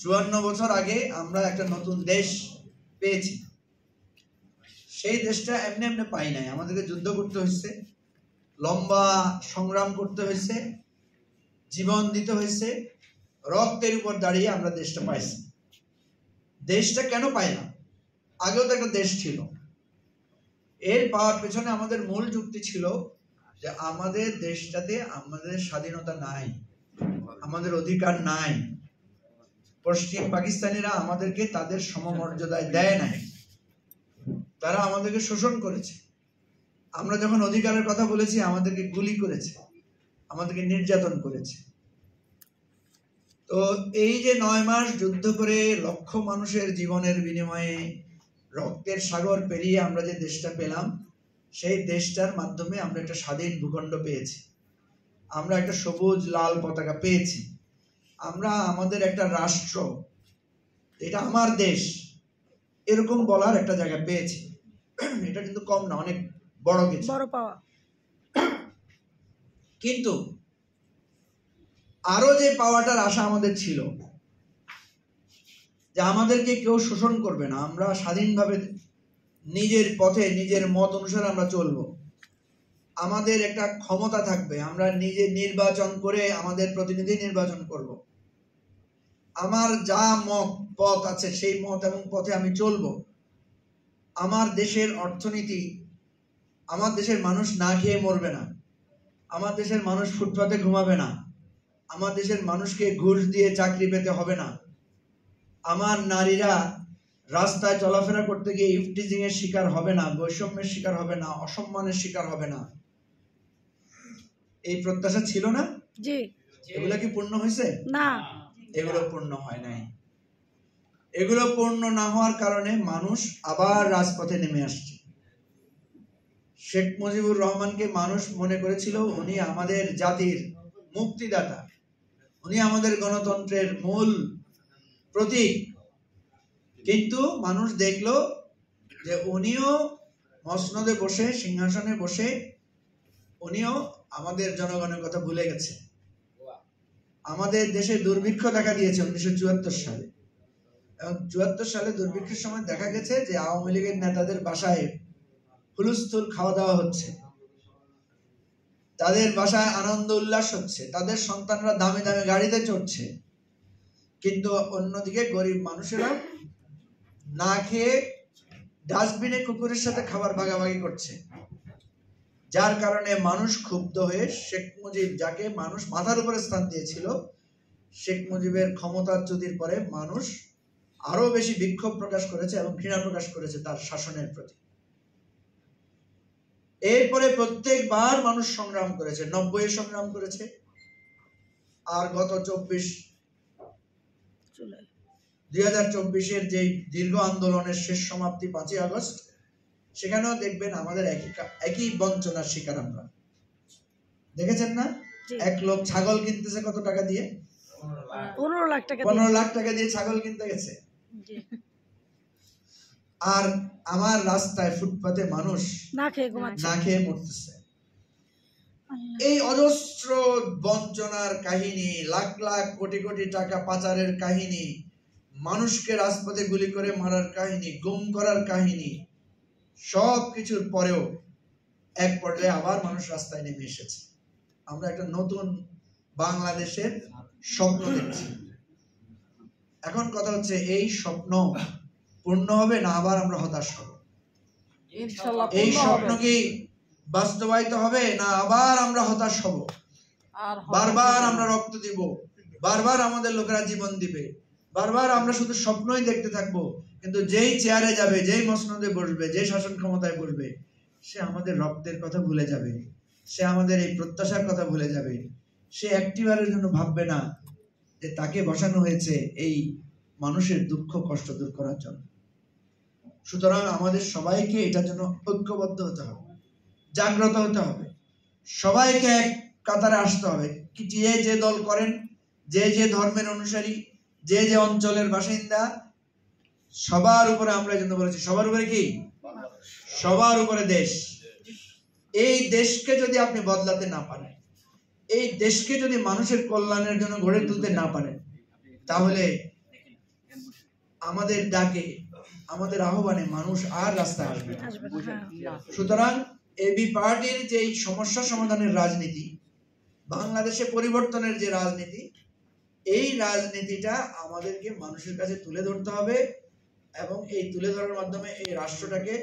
54 বছর আগে আমরা একটা নতুন দেশ পেয়েছি। সেই দেশটা এমনি এমনি পাই নাই, আমাদেরকে যুদ্ধ করতে হয়েছে, লম্বা সংগ্রাম করতে হয়েছে, জীবন দিতে হয়েছে, রক্তের উপর দাঁড়িয়ে আমরা দেশটা পাইছি। দেশটা কেন পাইলাম? আগেও তো একটা দেশ ছিল। এর পাওয়ার পেছনে আমাদের মূল যুক্তি ছিল যে আমাদের দেশটাতে আমাদের স্বাধীনতা নাই, আমাদের অধিকার নাই। পশ্চিম পাকিস্তানিরা আমাদেরকে তাদের সমমর্যাদায় দেয় নাই, তারা আমাদেরকে শোষণ করেছে। আমরা যখন অধিকারের কথা বলেছি আমাদেরকে গুলি করেছে, আমাদেরকে নির্যাতন করেছে। তো এই যে 9 মাস যুদ্ধ করে লক্ষ মানুষের জীবনের বিনিময়ে রক্তের সাগর পেরিয়ে আমরা যে দেশটা পেলাম, সেই দেশটার মাধ্যমে আমরা একটা স্বাধীন ভূখণ্ড পেয়েছি, আমরা একটা সবুজ লাল পতাকা পেয়েছি, আমরা আমাদের একটা রাষ্ট্র, এটা আমার দেশ এরকম বলার একটা জায়গা পেয়েছি। এটা কিন্তু কম না, অনেক বড় কিছু, বড় পাওয়া। কিন্তু আরো যে পাওয়াটার আশা আমাদের ছিল যে আমাদেরকে কেউ শোষণ করবে না, আমরা স্বাধীনভাবে নিজের পথে নিজের মত অনুসারে আমরা চলবো, আমাদের একটা ক্ষমতা থাকবে, আমরা নিজে নির্বাচন করে আমাদের প্রতিনিধি নির্বাচন করব, আমার যা মত পথ আছে সেই মত এবং পথে আমি চলবো, আমার দেশের অর্থনীতি, আমার দেশের মানুষ না খেয়ে মরবে না, আমার দেশের মানুষ ফুটপাতে ঘুমাবে না, আমার দেশের মানুষকে ঘুষ দিয়ে চাকরি পেতে হবে না, আমার নারীরা রাস্তায় চলাফেরা করতে গিয়ে ইফটিজিং এর শিকার হবে না, বৈষম্যের শিকার হবে না, অসম্মানের শিকার হবে না। এই প্রত্যাশা ছিল না? জি। এগুলো কি পূর্ণ হয়েছে? না, এগুলো পূর্ণ হয় নাই। এগুলো পূর্ণ না হওয়ার কারণে মানুষ আবার রাজপথে নেমে আসছে। শেখ মুজিবুর রহমানকে মানুষ মনে করেছিল উনি আমাদের জাতির মুক্তিদাতা, উনি আমাদের গণতন্ত্রের মূল প্রতীক। কিন্তু মানুষ দেখলো যে উনিও মসনদে বসে, সিংহাসনে বসে উনিও আমাদের জনগণের কথা ভুলে গেছে। আমাদের দেশে দুর্ভিক্ষ দেখা দিয়েছে 1974 সালে, এবং 74 সালে দুর্ভিক্ষের সময় দেখা গেছে যে আওয়ামী লীগের নেতাদের বাসায় হুলস্থুল খাওয়া দাওয়া হচ্ছে, তাদের বাসায় আনন্দ উল্লাস হচ্ছে, তাদের সন্তানরা দামি দামি গাড়িতে চড়ছে, কিন্তু অন্যদিকে গরিব মানুষেরা না খেয়ে ডাস্টবিনে কুকুরের সাথে খাবার ভাগাভাগি করছে। যার কারণে মানুষ ক্ষুব্ধ হয়ে শেখ মুজিব, যাকে মানুষ মাথার উপরে স্থান দিয়েছিল, শেখ মুজিবের ক্ষমতাচ্যুতির পরে মানুষ আরো বেশি বিক্ষোভ প্রকাশ করেছে এবং ঘৃণা প্রকাশ করেছে তার শাসনের প্রতি। এরপরে প্রত্যেকবার মানুষ সংগ্রাম করেছে, 90-এ সংগ্রাম করেছে, আর গত 2024-এর যে দীর্ঘ আন্দোলনের শেষ সমাপ্তি 5ই আগস্ট, সেখানেও দেখবেন আমাদের একই বঞ্চনার শিকার আমরা। দেখেছেন না? এক লোক ছাগল কিনতেছে কত টাকা দিয়ে? 15 লাখ টাকা দিয়ে ছাগল কিনতে গেছে। আর আমার রাস্তায় ফুটপাতে মানুষ না খেয়ে মরতেছে। এই অজস্র বঞ্চনার কাহিনী, লাখ লাখ কোটি কোটি টাকা পাচারের কাহিনী, মানুষকে রাজপথে গুলি করে মারার কাহিনী, গুম করার কাহিনী, সব কিছুর পরেও এক পর্যায়ে আবার মানুষ রাস্তায় নেমে এসেছে। আমরা একটা নতুন বাংলাদেশের স্বপ্ন দেখছি। এখন কথা হচ্ছে, এই স্বপ্ন পূর্ণ হবে না আবার আমরা হতাশ হব? এই স্বপ্ন কি বাস্তবায়িত হবে না আবার আমরা হতাশ হব? বারবার আমরা রক্ত দিব, বারবার আমাদের লোকেরা জীবন দিবে, বারবার আমরা শুধু স্বপ্নই দেখতে থাকবো, কিন্তু যেই চেয়ারে যাবে, যেই মসনদে বসবে, যেই শাসন ক্ষমতায় বসবে, সে আমাদের রক্তের কথা ভুলে যাবে, সে আমাদের এই প্রত্যাশার কথা ভুলে যাবে, সে একটিবারের জন্য ভাববে না যে তাকে বসানো হয়েছে এই মানুষের দুঃখ কষ্ট দূর করার জন্য। সুতরাং আমাদের সবাইকে এটার জন্য ঐক্যবদ্ধ হতে হবে, জাগ্রত হতে হবে, সবাইকে এক কাতারে আসতে হবে। যে যে দল করেন, যে যে ধর্মের অনুসারী, যে যে অঞ্চলের বাসিন্দা, সবার উপরে আমরা এই জন্য বলেছি, সবার উপরে কি? সবার উপরে দেশ। এই দেশকে যদি আপনি বদলাতে না পারেন, এই দেশকে যদি মানুষের কল্যাণের জন্য গড়ে তুলতে না পারেন, তাহলে আমাদের ডাকে, আমাদের আহ্বানে মানুষ আর রাস্তায় আসবে না। সুতরাং এবি পার্টির যে সমস্যা সমাধানের রাজনীতি, বাংলাদেশে পরিবর্তনের যে রাজনীতি, এই রাজনীতিটা আমাদেরকে মানুষের কাছে তুলে ধরতে হবে এবং এই তুলে ধরার মাধ্যমে এই রাষ্ট্রটাকে